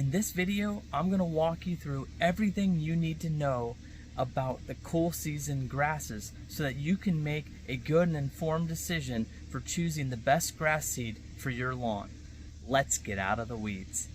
In this video, I'm going to walk you through everything you need to know about the cool season grasses so that you can make a good and informed decision for choosing the best grass seed for your lawn. Let's get out of the weeds.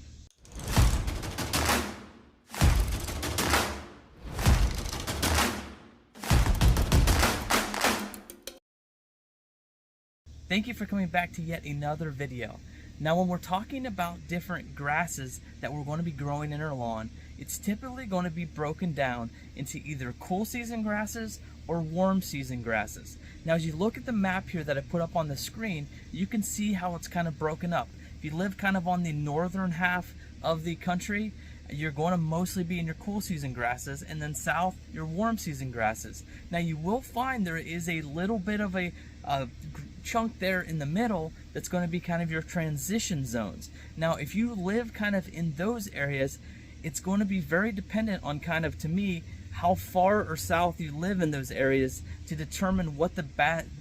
Thank you for coming back to yet another video. Now, when we're talking about different grasses that we're going to be growing in our lawn, it's typically going to be broken down into either cool season grasses or warm season grasses. Now, as you look at the map here that I put up on the screen, you can see how it's kind of broken up. If you live kind of on the northern half of the country, you're going to mostly be in your cool season grasses, and then south, your warm season grasses. Now, you will find there is a little bit of a chunk there in the middle that's going to be kind of your transition zones. Now, if you live kind of in those areas, it's going to be very dependent on kind of, to me, how far or south you live in those areas to determine what the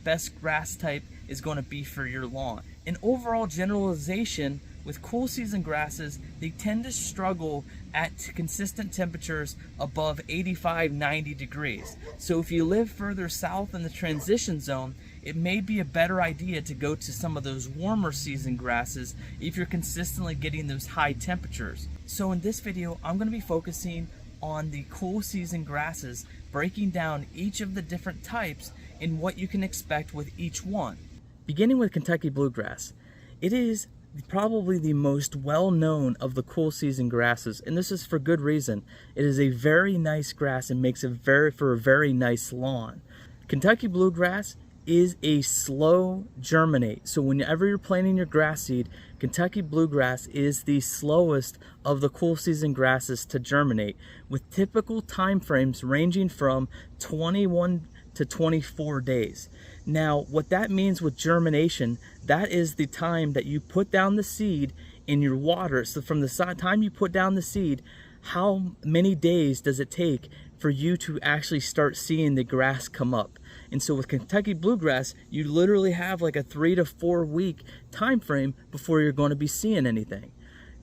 best grass type is going to be for your lawn. An overall generalization with cool season grasses, they tend to struggle at consistent temperatures above 85-90 degrees. So if you live further south in the transition zone, it may be a better idea to go to some of those warmer season grasses if you're consistently getting those high temperatures. So in this video, I'm going to be focusing on the cool season grasses, breaking down each of the different types and what you can expect with each one. Beginning with Kentucky Bluegrass, it is probably the most well-known of the cool season grasses, and this is for good reason. It is a very nice grass and makes for a very nice lawn. Kentucky Bluegrass is a slow germinate, so whenever you're planting your grass seed, Kentucky Bluegrass is the slowest of the cool season grasses to germinate, with typical time frames ranging from 21 to 24 days. Now, what that means with germination, that is the time that you put down the seed in your water. So from the time you put down the seed, how many days does it take for you to actually start seeing the grass come up? And so with Kentucky Bluegrass, you literally have like a 3 to 4 week time frame before you're going to be seeing anything.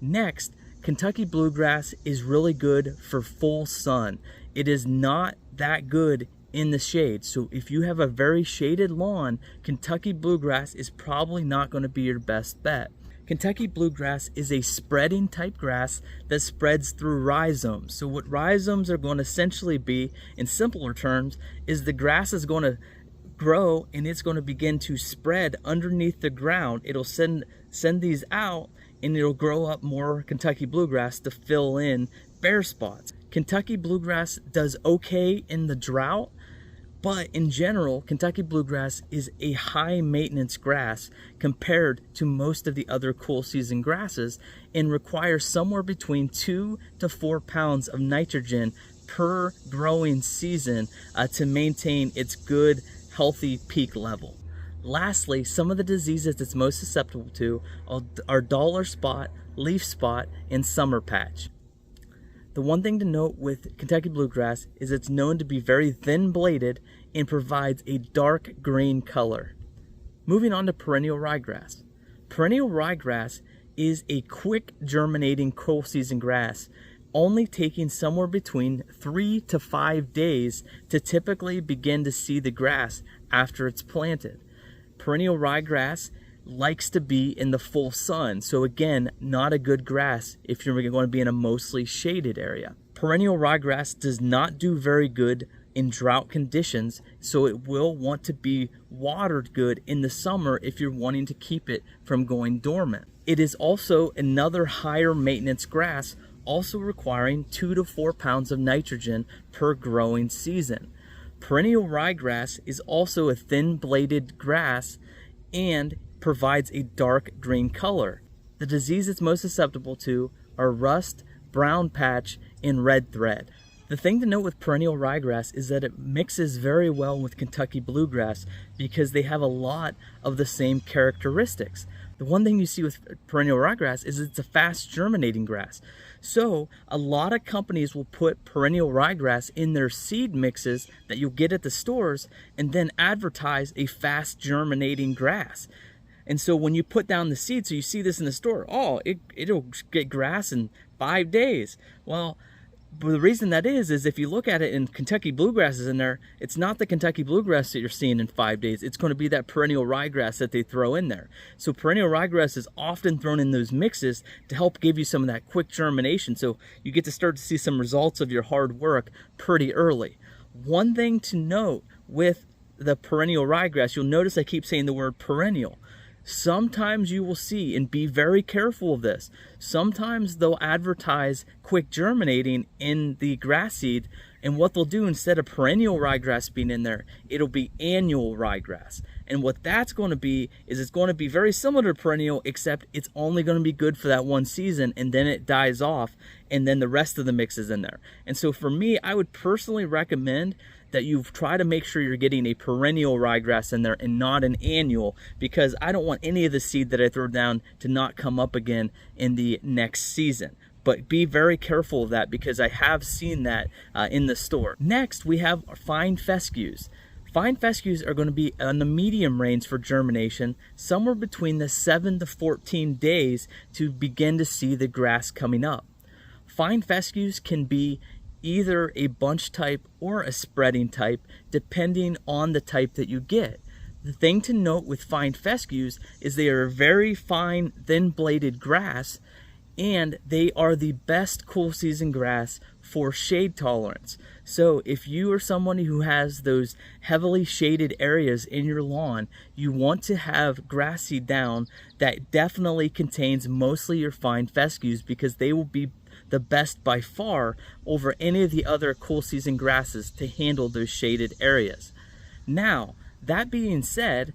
Next, Kentucky Bluegrass is really good for full sun. It is not that good in the shade. So if you have a very shaded lawn, Kentucky Bluegrass is probably not going to be your best bet. Kentucky Bluegrass is a spreading type grass that spreads through rhizomes. So what rhizomes are going to essentially be, in simpler terms, is the grass is going to grow and it's going to begin to spread underneath the ground. It'll send these out and it'll grow up more Kentucky Bluegrass to fill in bare spots. Kentucky Bluegrass does okay in the drought, but in general, Kentucky Bluegrass is a high maintenance grass compared to most of the other cool season grasses and requires somewhere between 2 to 4 pounds of nitrogen per growing season to maintain its good, healthy peak level. Lastly, some of the diseases it's most susceptible to are dollar spot, leaf spot, and summer patch. The one thing to note with Kentucky Bluegrass is it's known to be very thin bladed and provides a dark green color. Moving on to Perennial Rye Grass. Perennial Rye Grass is a quick germinating cool season grass, only taking somewhere between 3 to 5 days to typically begin to see the grass after it's planted. Perennial Rye Grass likes to be in the full sun, so again, not a good grass if you're going to be in a mostly shaded area. Perennial ryegrass does not do very good in drought conditions, so it will want to be watered good in the summer if you're wanting to keep it from going dormant. It is also another higher maintenance grass, also requiring 2 to 4 pounds of nitrogen per growing season. Perennial ryegrass is also a thin bladed grass and provides a dark green color. The disease it's most susceptible to are rust, brown patch, and red thread. The thing to note with perennial ryegrass is that it mixes very well with Kentucky Bluegrass because they have a lot of the same characteristics. The one thing you see with perennial ryegrass is it's a fast germinating grass. So a lot of companies will put perennial ryegrass in their seed mixes that you'll get at the stores and then advertise a fast germinating grass. And so when you put down the seed, so you see this in the store, oh, it'll get grass in 5 days. Well, but the reason that is if you look at it and Kentucky Bluegrass is in there, it's not the Kentucky Bluegrass that you're seeing in 5 days. It's going to be that Perennial Ryegrass that they throw in there. So Perennial Ryegrass is often thrown in those mixes to help give you some of that quick germination. So you get to start to see some results of your hard work pretty early. One thing to note with the Perennial Ryegrass, you'll notice I keep saying the word perennial. Sometimes you will see, and be very careful of this, sometimes they'll advertise quick germinating in the grass seed, and what they'll do, instead of perennial ryegrass being in there, it'll be annual ryegrass. And what that's going to be is it's going to be very similar to perennial, except it's only going to be good for that one season, and then it dies off, and then the rest of the mix is in there. And so for me, I would personally recommend that you try to make sure you're getting a perennial ryegrass in there and not an annual, because I don't want any of the seed that I throw down to not come up again in the next season. But be very careful of that, because I have seen that in the store. Next, we have fine fescues. Fine fescues are going to be on the medium range for germination, somewhere between the 7 to 14 days to begin to see the grass coming up. Fine fescues can be either a bunch type or a spreading type, depending on the type that you get. The thing to note with fine fescues is they are a very fine, thin-bladed grass, and they are the best cool season grass for shade tolerance. So if you are somebody who has those heavily shaded areas in your lawn, you want to have grass seed down that definitely contains mostly your fine fescues, because they will be the best by far over any of the other cool season grasses to handle those shaded areas. Now, that being said,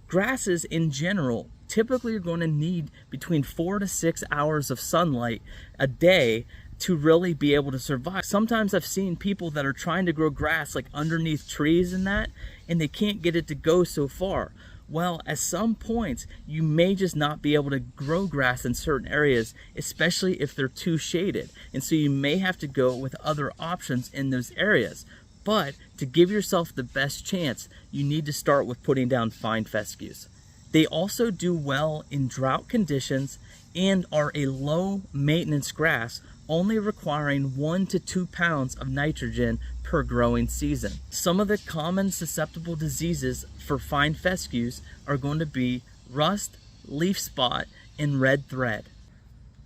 grasses in general typically are going to need between 4 to 6 hours of sunlight a day to really be able to survive. Sometimes I've seen people that are trying to grow grass like underneath trees and that, and they can't get it to go so far. Well, at some points, you may just not be able to grow grass in certain areas, especially if they're too shaded. And so you may have to go with other options in those areas. But to give yourself the best chance, you need to start with putting down fine fescues. They also do well in drought conditions and are a low maintenance grass, only requiring 1 to 2 pounds of nitrogen per growing season. Some of the common susceptible diseases for fine fescues are going to be rust, leaf spot, and red thread.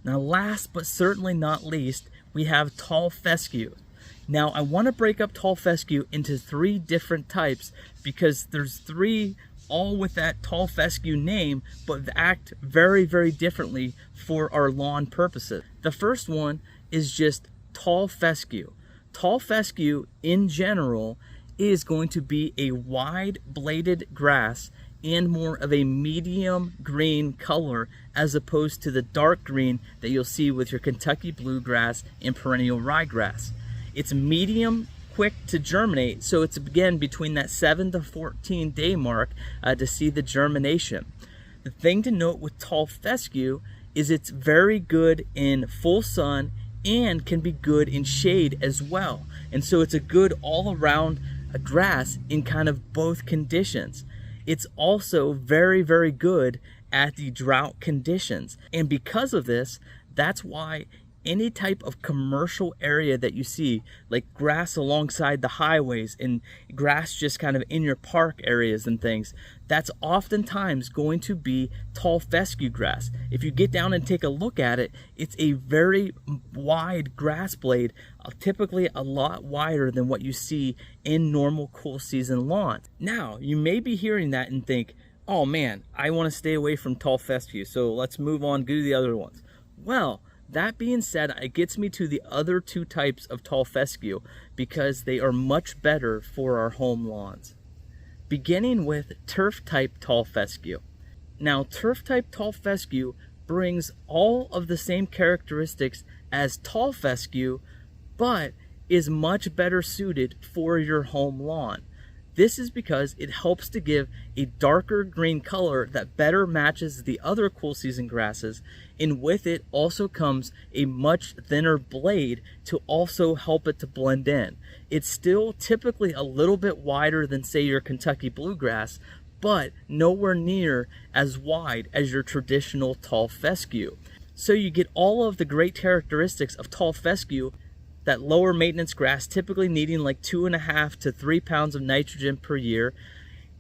Now, last but certainly not least, we have tall fescue. Now, I want to break up tall fescue into 3 different types, because there's 3 all with that tall fescue name, but act very, very differently for our lawn purposes. The first one is just tall fescue. Tall fescue in general is going to be a wide bladed grass and more of a medium green color, as opposed to the dark green that you'll see with your Kentucky Bluegrass and Perennial Ryegrass. It's medium quick to germinate, so it's again between that 7 to 14 day mark to see the germination. The thing to note with tall fescue is it's very good in full sun and can be good in shade as well. And so it's a good all-around grass in kind of both conditions. It's also very, very good at the drought conditions. And because of this, that's why any type of commercial area that you see, like grass alongside the highways and grass just kind of in your park areas and things, that's oftentimes going to be tall fescue grass. If you get down and take a look at it, it's a very wide grass blade, typically a lot wider than what you see in normal cool season lawns. Now, you may be hearing that and think, oh man, I want to stay away from tall fescue, so let's move on, go to the other ones. Well, that being said, it gets me to the other 2 types of tall fescue, because they are much better for our home lawns. Beginning with turf type tall fescue. Now, turf type tall fescue brings all of the same characteristics as tall fescue, but is much better suited for your home lawn. This is because it helps to give a darker green color that better matches the other cool season grasses, and with it also comes a much thinner blade to also help it to blend in. It's still typically a little bit wider than, say, your Kentucky Bluegrass, but nowhere near as wide as your traditional tall fescue. So you get all of the great characteristics of tall fescue, that lower maintenance grass typically needing like 2.5 to 3 pounds of nitrogen per year,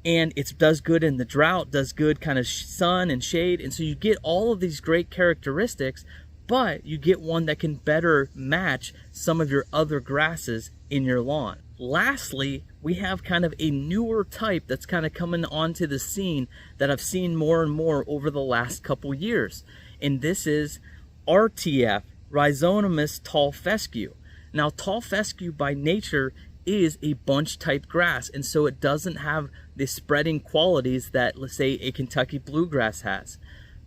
and it does good in the drought, does good kind of sun and shade, and so you get all of these great characteristics, but you get one that can better match some of your other grasses in your lawn. Lastly, we have kind of a newer type that's kind of coming onto the scene that I've seen more and more over the last couple years, and this is RTF, Rhizomatous Tall Fescue. Now, tall fescue by nature is a bunch type grass, and so it doesn't have the spreading qualities that, let's say, a Kentucky bluegrass has.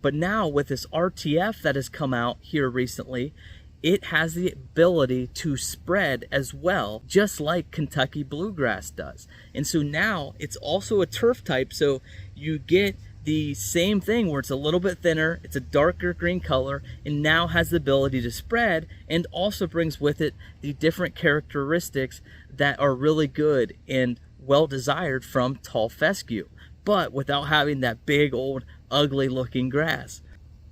But now with this RTF that has come out here recently, it has the ability to spread as well, just like Kentucky bluegrass does. And so now it's also a turf type, so you get the same thing where it's a little bit thinner, it's a darker green color, and now has the ability to spread, and also brings with it the different characteristics that are really good and well desired from tall fescue, but without having that big old ugly looking grass.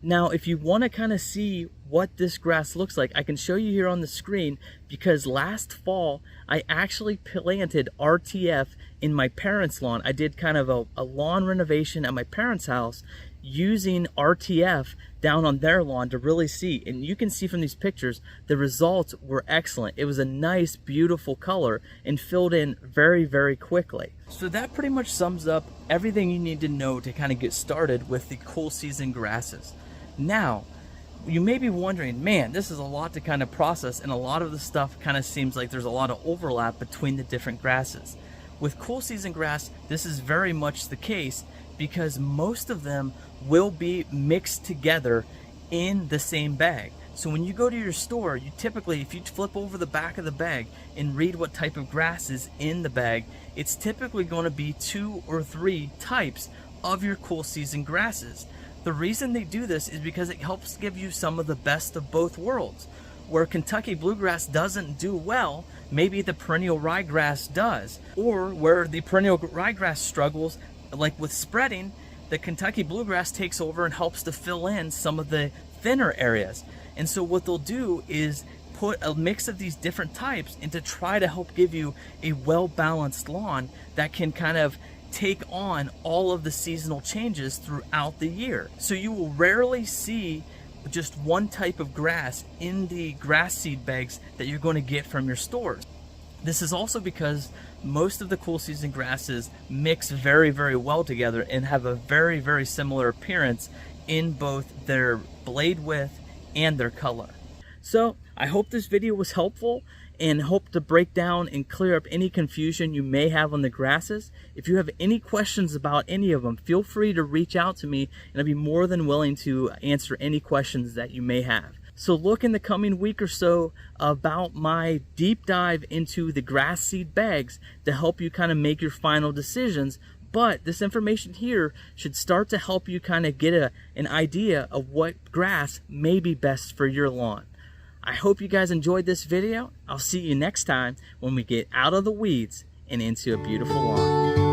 Now, if you want to kind of see what this grass looks like, I can show you here on the screen, because last fall I actually planted RTF in my parents' lawn. I did kind of a lawn renovation at my parents' house using RTF down on their lawn to really see, and you can see from these pictures the results were excellent. It was a nice beautiful color and filled in very, very quickly. So that pretty much sums up everything you need to know to kind of get started with the cool season grasses. Now, you may be wondering, man, this is a lot to kind of process, and a lot of the stuff kind of seems like there's a lot of overlap between the different grasses. With cool season grass, this is very much the case, because most of them will be mixed together in the same bag. So when you go to your store, you typically, if you flip over the back of the bag and read what type of grass is in the bag, it's typically going to be 2 or 3 types of your cool season grasses. The reason they do this is because it helps give you some of the best of both worlds. Where Kentucky bluegrass doesn't do well, maybe the perennial ryegrass does. Or where the perennial ryegrass struggles, like with spreading, the Kentucky bluegrass takes over and helps to fill in some of the thinner areas. And so what they'll do is put a mix of these different types and to try to help give you a well-balanced lawn that can kind of take on all of the seasonal changes throughout the year. So you will rarely see just one type of grass in the grass seed bags that you're going to get from your stores. This is also because most of the cool season grasses mix very, very well together and have a very, very similar appearance in both their blade width and their color. So I hope this video was helpful, and hope to break down and clear up any confusion you may have on the grasses. If you have any questions about any of them, feel free to reach out to me, and I'd be more than willing to answer any questions that you may have. So look in the coming week or so about my deep dive into the grass seed bags to help you kind of make your final decisions. But this information here should start to help you kind of get an idea of what grass may be best for your lawn. I hope you guys enjoyed this video. I'll see you next time when we get out of the weeds and into a beautiful lawn.